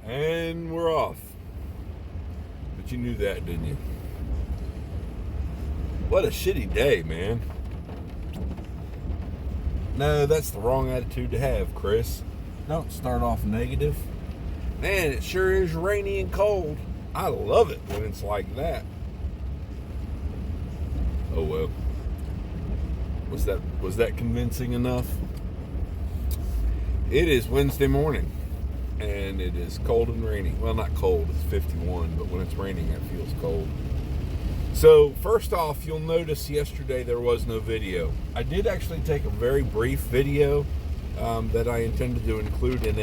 And we're off. But you knew that, didn't you? What a shitty day, man. No, that's the wrong attitude to have, Chris. Don't start off negative. Man, it sure is rainy and cold. I love it when it's like that. Oh well. Was that convincing enough? It is Wednesday morning, and it is cold and rainy. Well, not cold, it's 51, but when it's raining, it feels cold. So, first off, you'll notice yesterday there was no video. I did actually take a very brief video that I intended to include in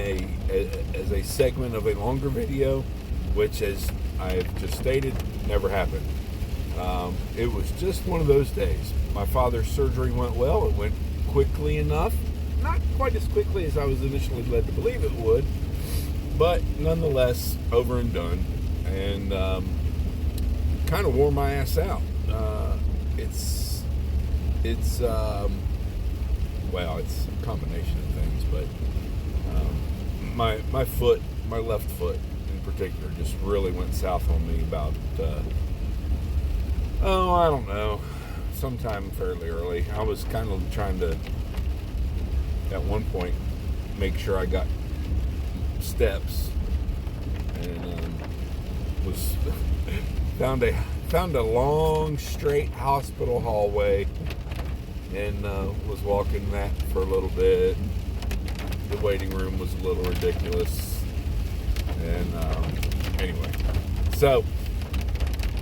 as a segment of a longer video, which, as I've just stated, never happened. It was just one of those days. My father's surgery went well. It went quickly enough. Not quite as quickly as I was initially led to believe it would, but nonetheless, over and done. And kind of wore my ass out. It's well, it's a combination of things, but my foot, my left foot in particular, just really went south on me about I don't know, sometime fairly early. I was kind of trying to, at one point, make sure I got steps, and was found a long straight hospital hallway, and was walking that for a little bit. The waiting room was a little ridiculous, and anyway, so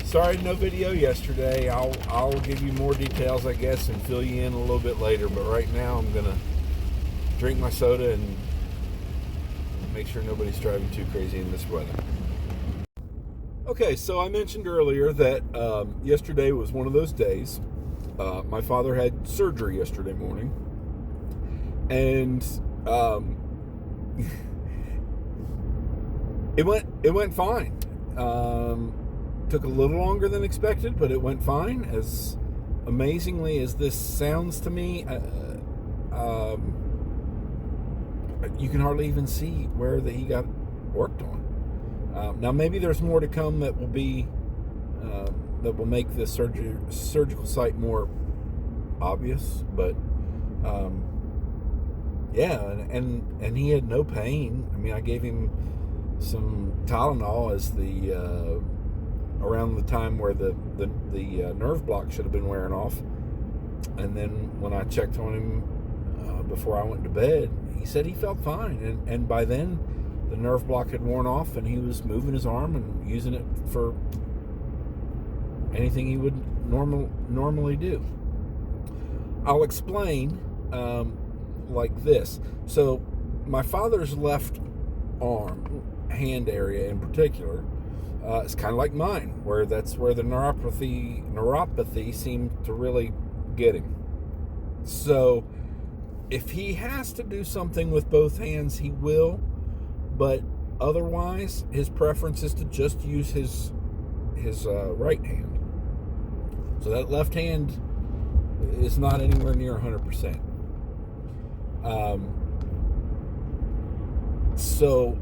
sorry no video yesterday. I'll give you more details, I guess, and fill you in a little bit later, but right now I'm gonna drink my soda and make sure nobody's driving too crazy in this weather. Okay, so I mentioned earlier that yesterday was one of those days. My father had surgery yesterday morning, and it went fine. Took a little longer than expected, but it went fine. As amazingly as this sounds to me, you can hardly even see where he got worked on. Now maybe there's more to come that will be that will make the surgical site more obvious, but yeah, and he had no pain. I mean, I gave him some Tylenol as the around the time where the nerve block should have been wearing off, and then when I checked on him before I went to bed, he said he felt fine, and by then the nerve block had worn off, and he was moving his arm and using it for anything he would normally do. I'll explain like this. So my father's left arm, hand area in particular, it's kind of like mine, where that's where the neuropathy seemed to really get him. So if he has to do something with both hands, he will, but otherwise his preference is to just use his right hand. So that left hand is not anywhere near 100%. So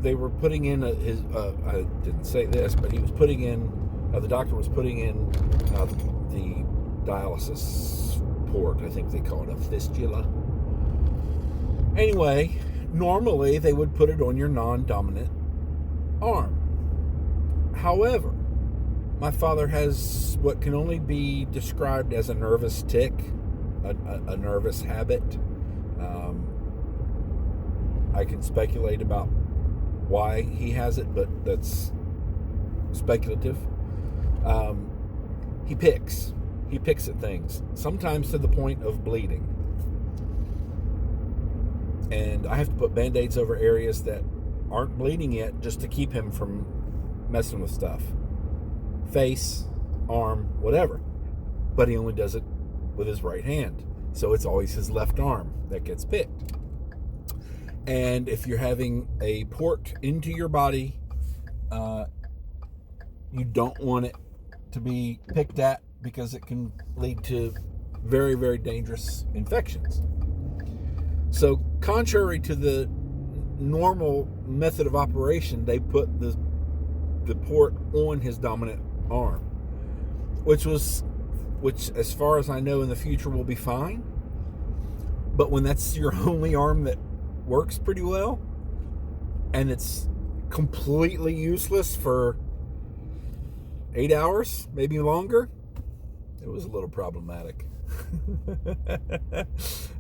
they were putting in his. I didn't say this, but he was putting in. The doctor was putting in the dialysis port. I think they call it a fistula. Anyway, normally they would put it on your non-dominant arm. However, my father has what can only be described as a nervous tic, a nervous habit. I can speculate about why he has it, but that's speculative. He picks at things, sometimes to the point of bleeding. And I have to put Band-Aids over areas that aren't bleeding yet just to keep him from messing with stuff. Face, arm, whatever. But he only does it with his right hand. So it's always his left arm that gets picked. And if you're having a port into your body, you don't want it to be picked at, because it can lead to very, very dangerous infections. So contrary to the normal method of operation, they put the port on his dominant arm, which as far as I know in the future will be fine. But when that's your only arm that works pretty well, and it's completely useless for 8 hours, maybe longer, it was a little problematic.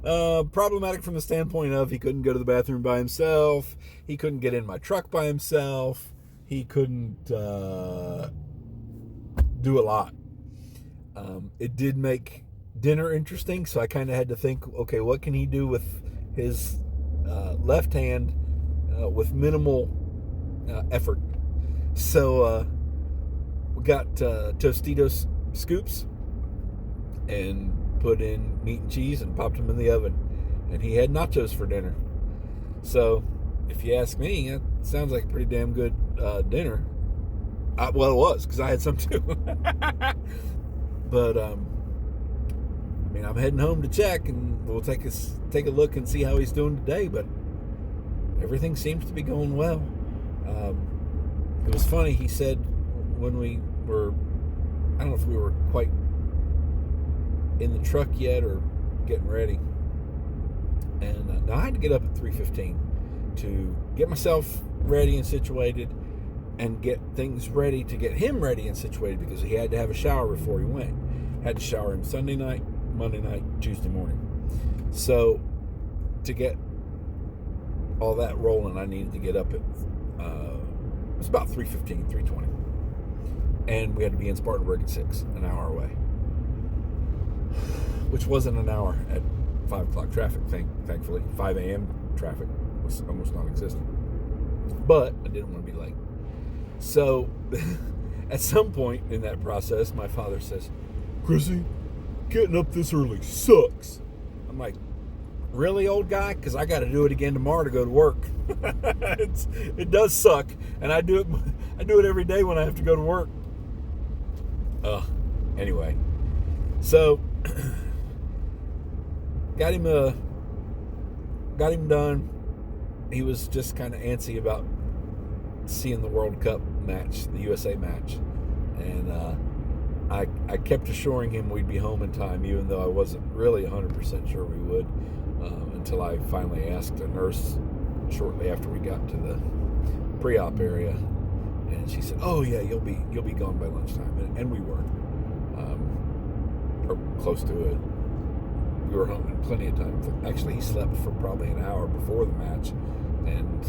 Problematic from the standpoint of he couldn't go to the bathroom by himself, he couldn't get in my truck by himself, he couldn't do a lot. It did make dinner interesting, so I kind of had to think, okay, what can he do with his left hand with minimal effort? So we got Tostitos scoops and put in meat and cheese and popped them in the oven, and he had nachos for dinner. So if you ask me, it sounds like a pretty damn good dinner. Well, it was, because I had some too. But I mean, I'm heading home to check, and we'll take a look and see how he's doing today. But everything seems to be going well. It was funny. He said when we were, I don't know if we were quite in the truck yet or getting ready, and now I had to get up at 3:15 to get myself ready and situated, and get things ready to get him ready and situated, because he had to have a shower before he went. Had to shower him Sunday night, Monday night, Tuesday morning. So to get all that rolling, I needed to get up at it was about 3:15, 3:20, and we had to be in Spartanburg at 6, an hour away, which wasn't an hour at 5 o'clock traffic. Thankfully, 5 a.m. traffic was almost non-existent. But I didn't want to be late. So at some point in that process, my father says, "Chrissy, getting up this early sucks." I'm like, "Really, old guy? Because I got to do it again tomorrow to go to work." It does suck, and I do it every day when I have to go to work. Anyway, so got him done. He was just kind of antsy about seeing the World Cup match, the USA match, and I kept assuring him we'd be home in time, even though I wasn't really 100% sure we would, until I finally asked a nurse shortly after we got to the pre-op area, and she said, "Oh yeah, you'll be gone by lunchtime," and we were, or close to it. We were home in plenty of time. Actually, he slept for probably an hour before the match, and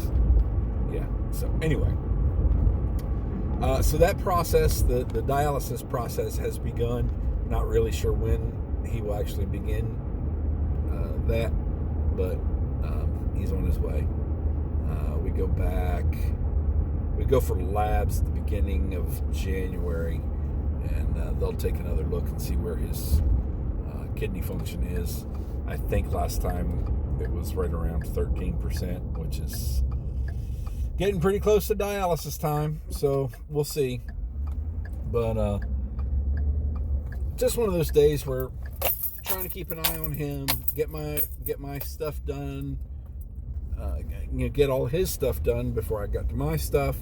yeah. So anyway, so that process, the dialysis process, has begun. Not really sure when he will actually begin that, but he's on his way. We go for labs at the beginning of January, and they'll take another look and see where his kidney function is. I think last time it was right around 13%, which is getting pretty close to dialysis time, so we'll see. But just one of those days where trying to keep an eye on him, get my stuff done, get all his stuff done before I got to my stuff.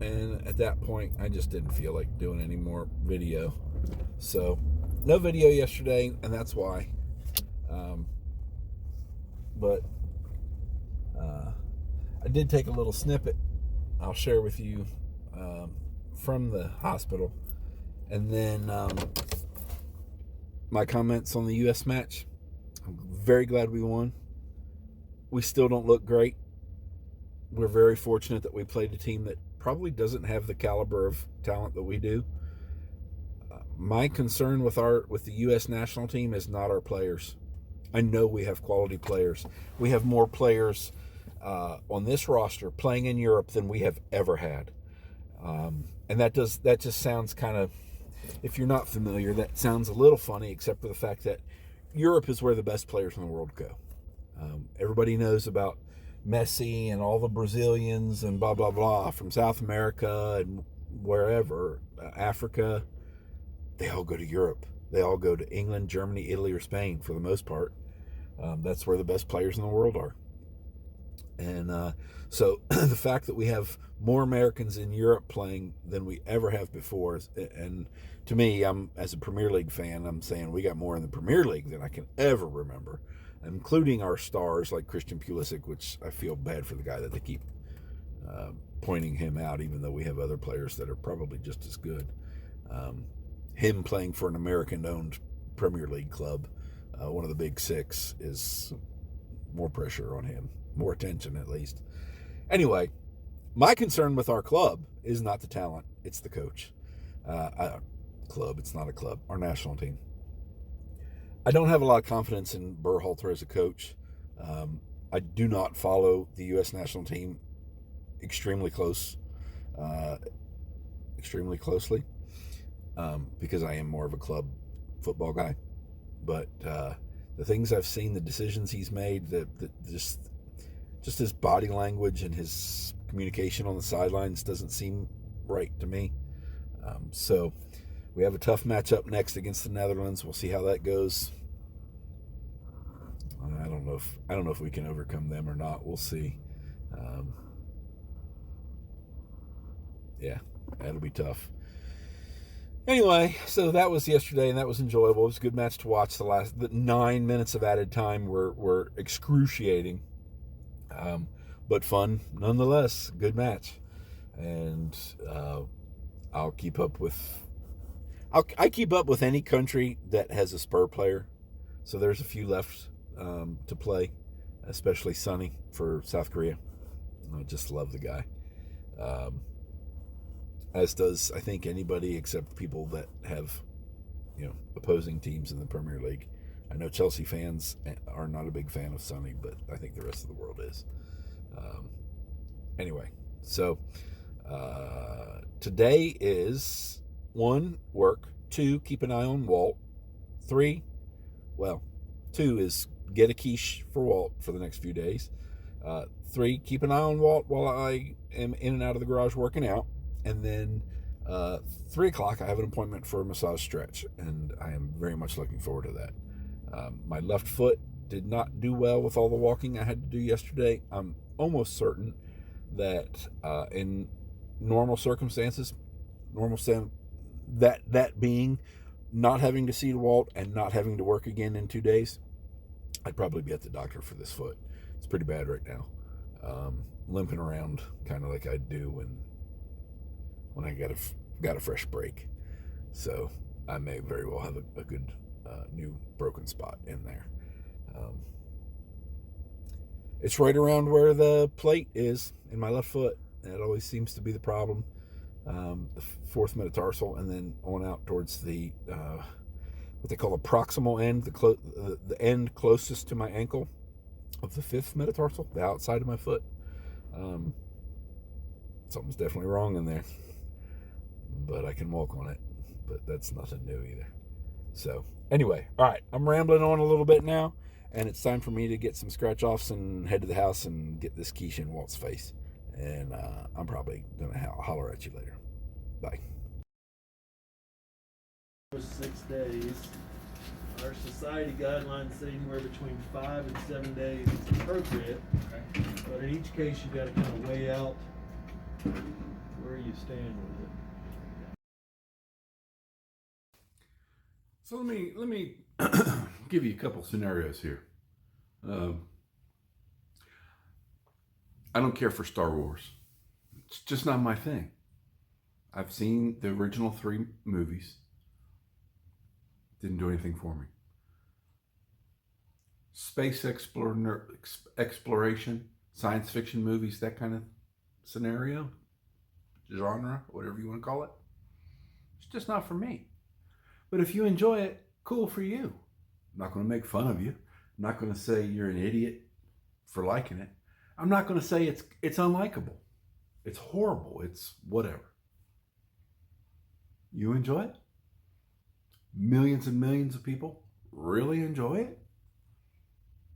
And at that point, I just didn't feel like doing any more video. So no video yesterday, and that's why. But I did take a little snippet I'll share with you from the hospital, and then my comments on the U.S. match. I'm very glad we won. We still don't look great. We're very fortunate that we played a team that probably doesn't have the caliber of talent that we do. My concern with the U.S. national team is not our players. I know we have quality players. We have more players on this roster playing in Europe than we have ever had, and that just sounds kind of, if you're not familiar, that sounds a little funny, except for the fact that Europe is where the best players in the world go. Everybody knows about Messi and all the Brazilians and blah blah blah from South America and wherever, Africa. They all go to Europe. They all go to England, Germany, Italy, or Spain for the most part. That's where the best players in the world are. And so the fact that we have more Americans in Europe playing than we ever have before, and to me, as a Premier League fan, I'm saying we got more in the Premier League than I can ever remember, including our stars like Christian Pulisic, which I feel bad for the guy that they keep pointing him out, even though we have other players that are probably just as good. Him playing for an American-owned Premier League club, one of the big six, is more pressure on him, more attention at least. Anyway, my concern with our club is not the talent, it's the coach. Club, it's not a club, our national team. I don't have a lot of confidence in Berhalter as a coach. I do not follow the U.S. national team extremely closely, because I am more of a club football guy. But the things I've seen, the decisions he's made, just his body language and his communication on the sidelines doesn't seem right to me. So we have a tough matchup next against the Netherlands. We'll see how that goes. I don't know if we can overcome them or not. We'll see. Yeah, that'll be tough. Anyway, so that was yesterday, and that was enjoyable. It was a good match to watch. The 9 minutes of added time were excruciating, but fun nonetheless. Good match, and I keep up with any country that has a Spur player. So there's a few left to play, especially Sonny for South Korea. I just love the guy. As does, I think, anybody except people that have, opposing teams in the Premier League. I know Chelsea fans are not a big fan of Sonny, but I think the rest of the world is. Anyway, so today is 1, work. 2, keep an eye on Walt. 3, 2 is get a quiche for Walt for the next few days. 3, keep an eye on Walt while I am in and out of the garage working out. And then 3 o'clock, I have an appointment for a massage stretch, and I am very much looking forward to that. My left foot did not do well with all the walking I had to do yesterday. I'm almost certain that in normal circumstances, that being not having to see Walt and not having to work again in 2 days, I'd probably be at the doctor for this foot. It's pretty bad right now. Limping around kind of like I do when I got a fresh break. So I may very well have a good new broken spot in there. It's right around where the plate is in my left foot. That always seems to be the problem. The 4th metatarsal, and then on out towards the what they call the proximal end, the end closest to my ankle of the 5th metatarsal, the outside of my foot. Something's definitely wrong in there, but I can walk on it. But that's nothing new either. So anyway, all right, I'm rambling on a little bit now, and it's time for me to get some scratch offs and head to the house and get this quiche in Walt's face. And I'm probably gonna holler at you later. Bye. 6 days. Our society guidelines say anywhere between 5 and 7 days is appropriate. Okay. But in each case, you got to kind of weigh out where you stand with it. So let me give you a couple scenarios here. I don't care for Star Wars. It's just not my thing. I've seen the original 3 movies. Didn't do anything for me. Space exploration, science fiction movies, that kind of scenario, genre, whatever you want to call it. It's just not for me. But if you enjoy it, cool for you. I'm not going to make fun of you. I'm not going to say you're an idiot for liking it. I'm not going to say it's unlikable. It's horrible. It's whatever. You enjoy it? Millions and millions of people really enjoy it?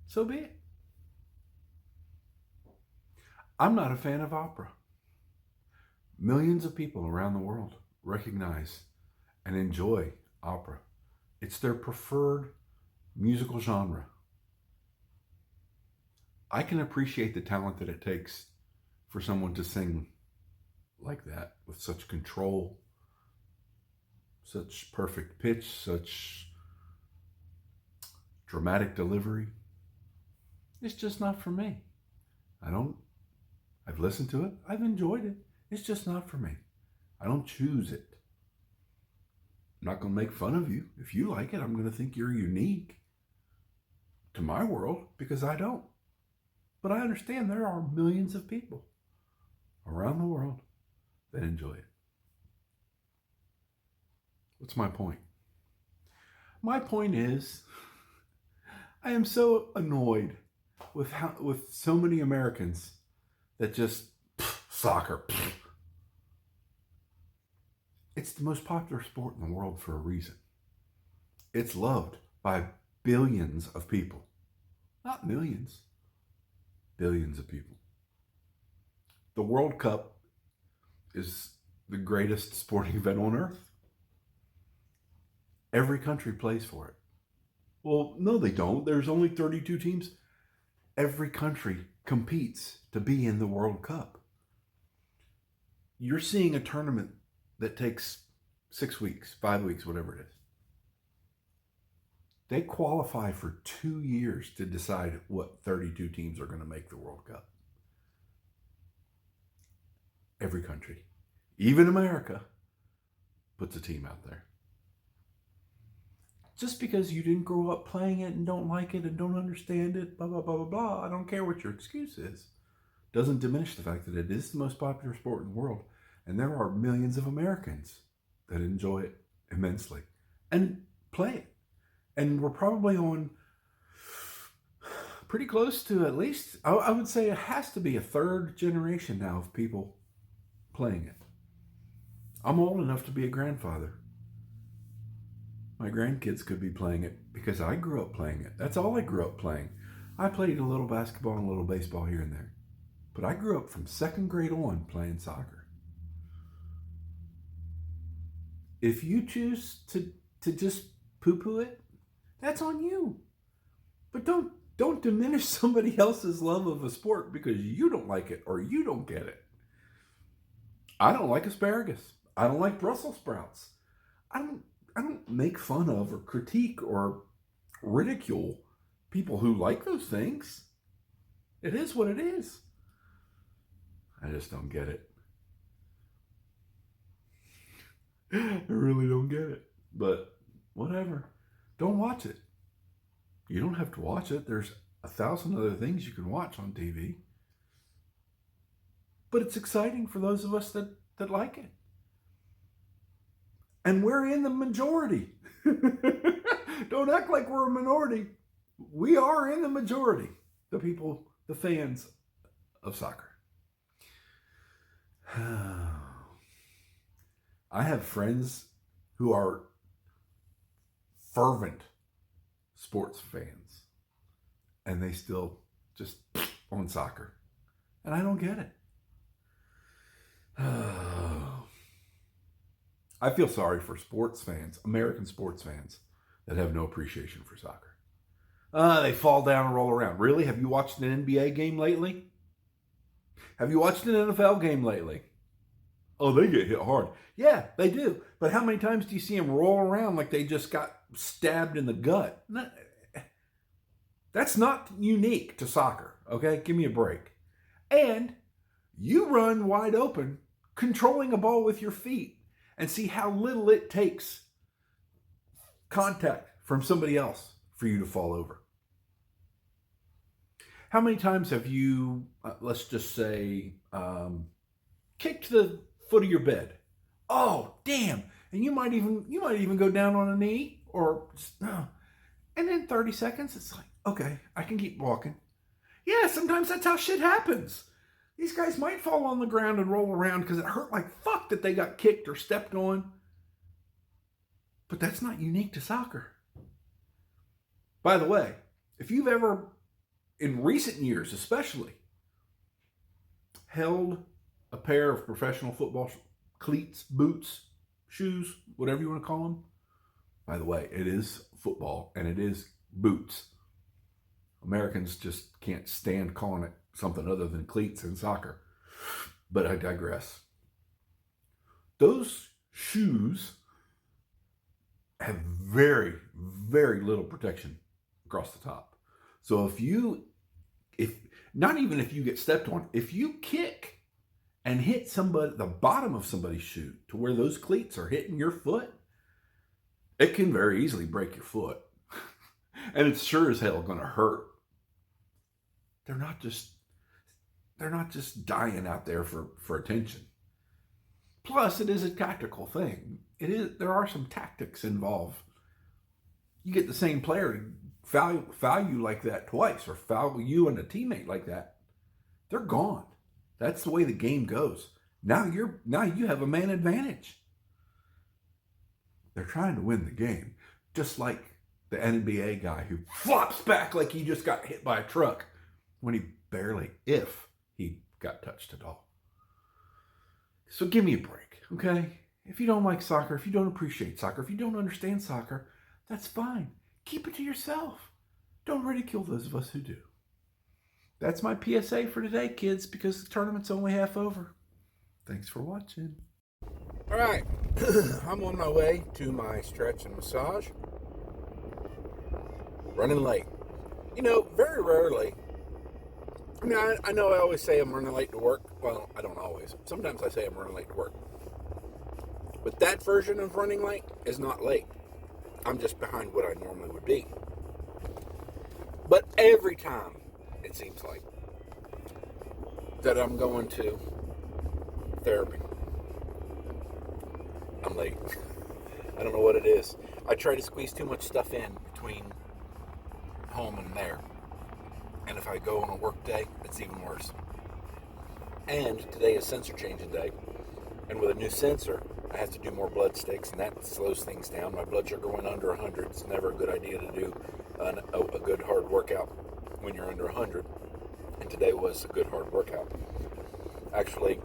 So be it. I'm not a fan of opera. Millions of people around the world recognize and enjoy opera. It's their preferred musical genre. I can appreciate the talent that it takes for someone to sing like that with such control, such perfect pitch, such dramatic delivery. It's just not for me. I've listened to it. I've enjoyed it. It's just not for me. I don't choose it. I'm not going to make fun of you. If you like it, I'm going to think you're unique to my world because I don't. But I understand there are millions of people around the world that enjoy it. What's my point? My point is, I am so annoyed with so many Americans that just soccer. It's the most popular sport in the world for a reason. It's loved by billions of people. Not millions. Billions of people. The World Cup is the greatest sporting event on earth. Every country plays for it. Well, no, they don't. There's only 32 teams. Every country competes to be in the World Cup. You're seeing a tournament that takes 6 weeks, 5 weeks, whatever it is. They qualify for 2 years to decide what 32 teams are going to make the World Cup. Every country, even America, puts a team out there. Just because you didn't grow up playing it and don't like it and don't understand it, blah, blah, blah, blah, blah, I don't care what your excuse is, doesn't diminish the fact that it is the most popular sport in the world. And there are millions of Americans that enjoy it immensely and play it. And we're probably on pretty close to at least, I would say it has to be a third generation now of people playing it. I'm old enough to be a grandfather. My grandkids could be playing it because I grew up playing it. That's all I grew up playing. I played a little basketball and a little baseball here and there. But I grew up from 2nd grade on playing soccer. If you choose to just poo-poo it, that's on you. But don't diminish somebody else's love of a sport because you don't like it or you don't get it. I don't like asparagus. I don't like Brussels sprouts. I don't make fun of or critique or ridicule people who like those things. It is what it is. I just don't get it. I really don't get it. But whatever. Don't watch it. You don't have to watch it. There's 1,000 other things you can watch on TV. But it's exciting for those of us that like it. And we're in the majority. Don't act like we're a minority. We are in the majority. The people, the fans of soccer. I have friends who are fervent sports fans. And they still just on soccer. And I don't get it. I feel sorry for sports fans, American sports fans, that have no appreciation for soccer. They fall down and roll around. Really? Have you watched an NBA game lately? Have you watched an NFL game lately? Oh, they get hit hard. Yeah, they do. But how many times do you see them roll around like they just got stabbed in the gut? That's not unique to soccer, okay? Give me a break. And you run wide open, controlling a ball with your feet, and see how little it takes contact from somebody else for you to fall over. How many times have you, let's just say, kicked the foot of your bed? Oh, damn! And you might even go down on a knee, or just, and in 30 seconds, it's like, okay, I can keep walking. Yeah, sometimes that's how shit happens. These guys might fall on the ground and roll around because it hurt like fuck that they got kicked or stepped on. But that's not unique to soccer. By the way, if you've ever, in recent years especially, held a pair of professional football cleats, boots, shoes, whatever you want to call them. By the way, it is football and it is boots. Americans just can't stand calling it something other than cleats in soccer. But I digress. Those shoes have very, very little protection across the top. So if not even if you get stepped on, if you kick and hit the bottom of somebody's shoe to where those cleats are hitting your foot, it can very easily break your foot. And it's sure as hell going to hurt. They're not just dying out there for attention. Plus, it is a tactical thing. There are some tactics involved. You get the same player to foul you like that twice, or foul you and a teammate like that, they're gone. That's the way the game goes. Now you have a man advantage. They're trying to win the game, just like the NBA guy who flops back like he just got hit by a truck when he if he got touched at all. So give me a break, okay? If you don't like soccer, if you don't appreciate soccer, if you don't understand soccer, that's fine. Keep it to yourself. Don't ridicule those of us who do. That's my PSA for today, kids, because the tournament's only half over. Thanks for watching. All right, I'm on my way to my stretch and massage. Running late. Very rarely. I mean, I know I always say I'm running late to work. Well, I don't always. Sometimes I say I'm running late to work. But that version of running late is not late. I'm just behind what I normally would be. But every time, it seems like, that I'm going to therapy, I'm late. I don't know what it is. I try to squeeze too much stuff in between home and there. And if I go on a work day, it's even worse. And today is sensor changing day. And with a new sensor, I have to do more blood sticks, and that slows things down. My blood sugar went under 100. It's never a good idea to do a good hard workout when you're under 100. And today was a good hard workout. Actually,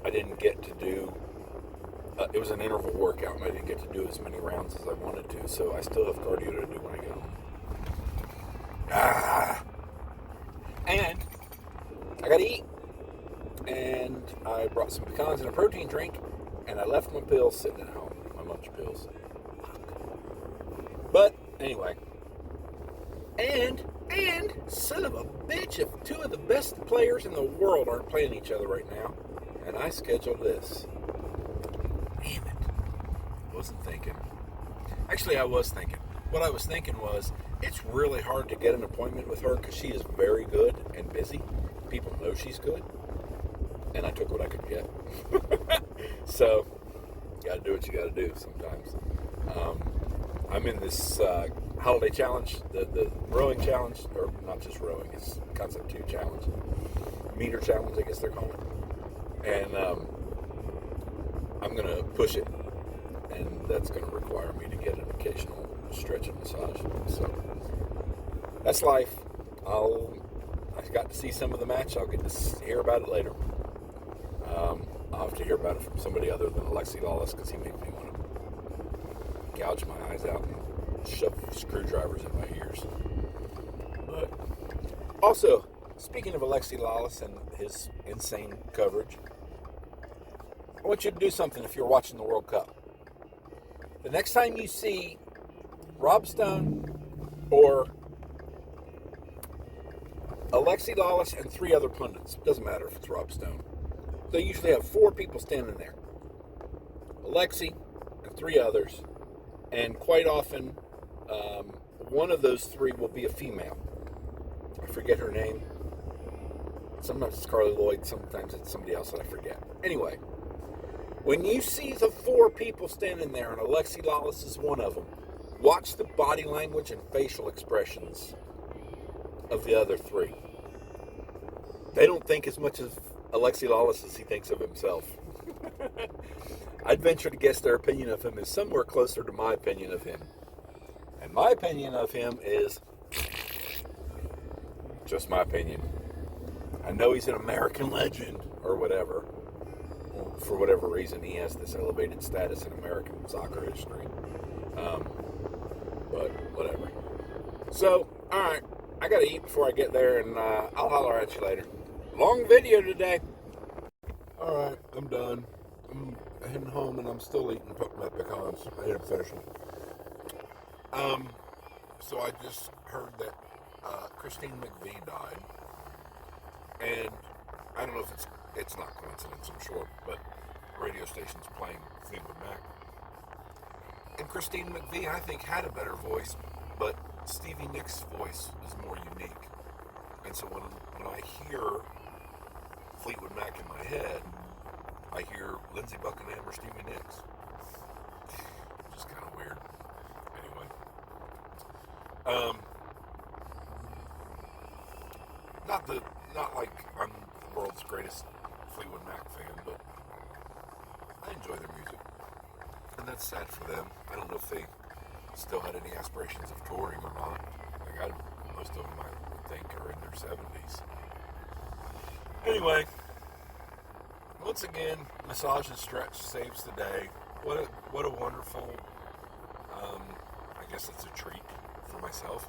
I didn't get to do, it was an interval workout, and I didn't get to do as many rounds as I wanted to, so I still have cardio to do when I get home. And I gotta eat. And I brought some pecans and a protein drink, and I left my pills sitting at home, my lunch pills. But anyway, and son of a bitch, if two of the best players in the world aren't playing each other right now, and I scheduled this. Damn it. I wasn't thinking. Actually, I was thinking. What I was thinking was, it's really hard to get an appointment with her because she is very good and busy. People know she's good. And I took what I could get. So, you gotta do what you gotta do sometimes. I'm in this holiday challenge, the rowing challenge, or not just rowing, it's Concept 2 challenge. Meter challenge, I guess they're calling it. And I'm gonna push it. And that's gonna require me to get an occasional stretch and massage. So, that's life. I got to see some of the match. I'll get to hear about it later. I'll have to hear about it from somebody other than Alexi Lawless, because he made me want to gouge my eyes out and shove screwdrivers in my ears. But also, speaking of Alexi Lawless and his insane coverage, I want you to do something if you're watching the World Cup. The next time you see Rob Stone or Alexi Lawless and 3 other pundits, doesn't matter if it's Rob Stone, they usually have 4 people standing there. Alexi and 3 others. And quite often, one of those 3 will be a female. I forget her name. Sometimes it's Carly Lloyd. Sometimes it's somebody else that I forget. Anyway, when you see the 4 people standing there and Alexi Lawless is one of them, watch the body language and facial expressions of the other 3. They don't think as much of Alexi Lawless as he thinks of himself. I'd venture to guess their opinion of him is somewhere closer to my opinion of him. And my opinion of him is just my opinion. I know he's an American legend or whatever. For whatever reason, he has this elevated status in American soccer history. But whatever. So, alright. I gotta eat before I get there, and I'll holler at you later. Long video today. All right, I'm done. I'm heading home, and I'm still eating my pecans. I didn't finish them. So I just heard that Christine McVie died, and I don't know if it's not coincidence, I'm sure, but radio station's playing Fleetwood Mac. And Christine McVie, I think, had a better voice, but Stevie Nicks' voice is more unique. And so when I hear Fleetwood Mac in my head, I hear Lindsey Buckingham or Stevie Nicks. Just kind of weird. Anyway. Not like I'm the world's greatest Fleetwood Mac fan, but I enjoy their music. And that's sad for them. I don't know if they still had any aspirations of touring or not. Like most of them, I would think, are in their 70s. Anyway, once again, Massage and Stretch saves the day. What a wonderful, I guess it's a treat for myself.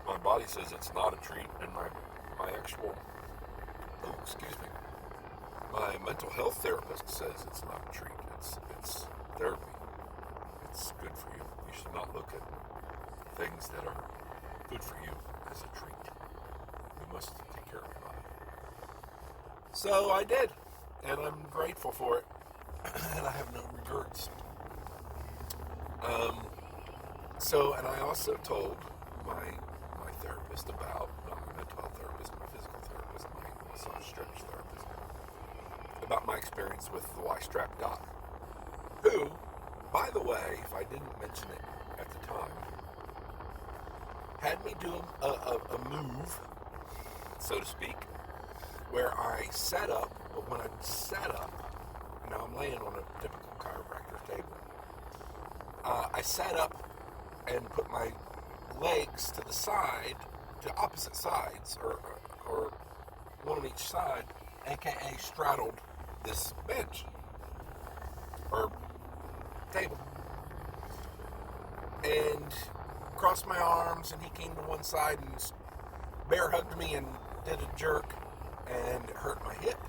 My body says it's not a treat, and my actual, my mental health therapist says it's not a treat. It's therapy. It's good for you. You should not look at things that are good for you as a treat. You must take care of your body. So I did, and I'm grateful for it, and I have no regrets. And I also told my therapist about, not my mental health therapist, my physical therapist, my massage stretch therapist, about my experience with the Y-Strap doc, who, by the way, if I didn't mention it at the time, had me do a move, so to speak, where I sat up, but when I sat up, now I'm laying on a typical chiropractor table, I sat up and put my legs to the side, to opposite sides, or one on each side, aka straddled this bench, or table, and crossed my arms, and he came to one side and bear hugged me and did a jerk, and it hurt my hip.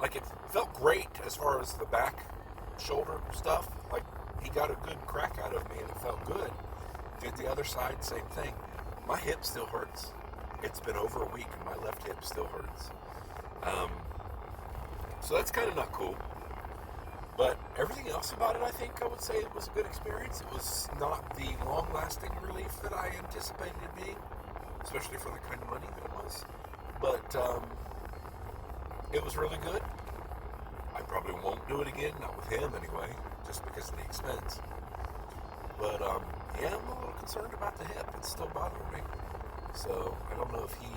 Like, it felt great as far as the back shoulder stuff. Like, he got a good crack out of me, and it felt good. Did the other side, same thing. My hip still hurts. It's been over a week, and my left hip still hurts. So that's kind of not cool. But everything else about it, I think I would say it was a good experience. It was not the long-lasting relief that I anticipated it being, especially for the kind of money that it was. But it was really good. I probably won't do it again, not with him anyway, just because of the expense. But yeah, I'm a little concerned about the hip. It's still bothering me. So I don't know if he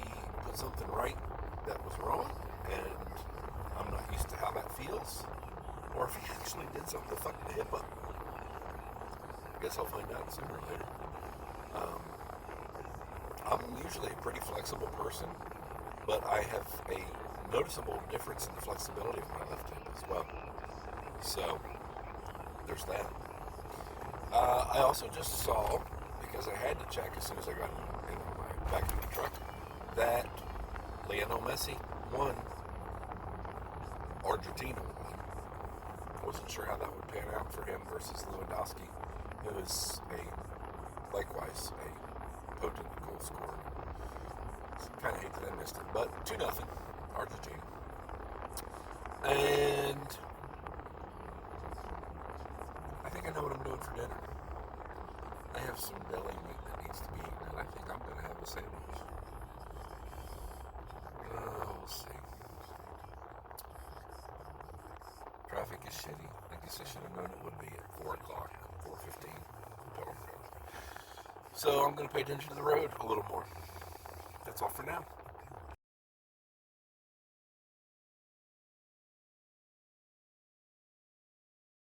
put something right that was wrong, and I'm not used to how that feels, or if he actually did something to fuck the hip up. I guess I'll find out sooner or later. I'm usually a pretty flexible person, but I have a noticeable difference in the flexibility of my left hip as well. So there's that. I also just saw, because I had to check as soon as I got back to the truck, that Lionel Messi won. Argentina won. I wasn't sure how that would pan out for him versus Lewandowski, who is likewise a potent goal scorer. Kind of hate that I missed it, but 2-0 Argentina. And I think I know what I'm doing for dinner. I have some deli meat that needs to be eaten, and I think I'm going to have a sandwich. We'll see. Traffic is shitty. I guess I should have known it would be at 4 o'clock, 4:15. So I'm going to pay attention to the road a little more. That's all for now.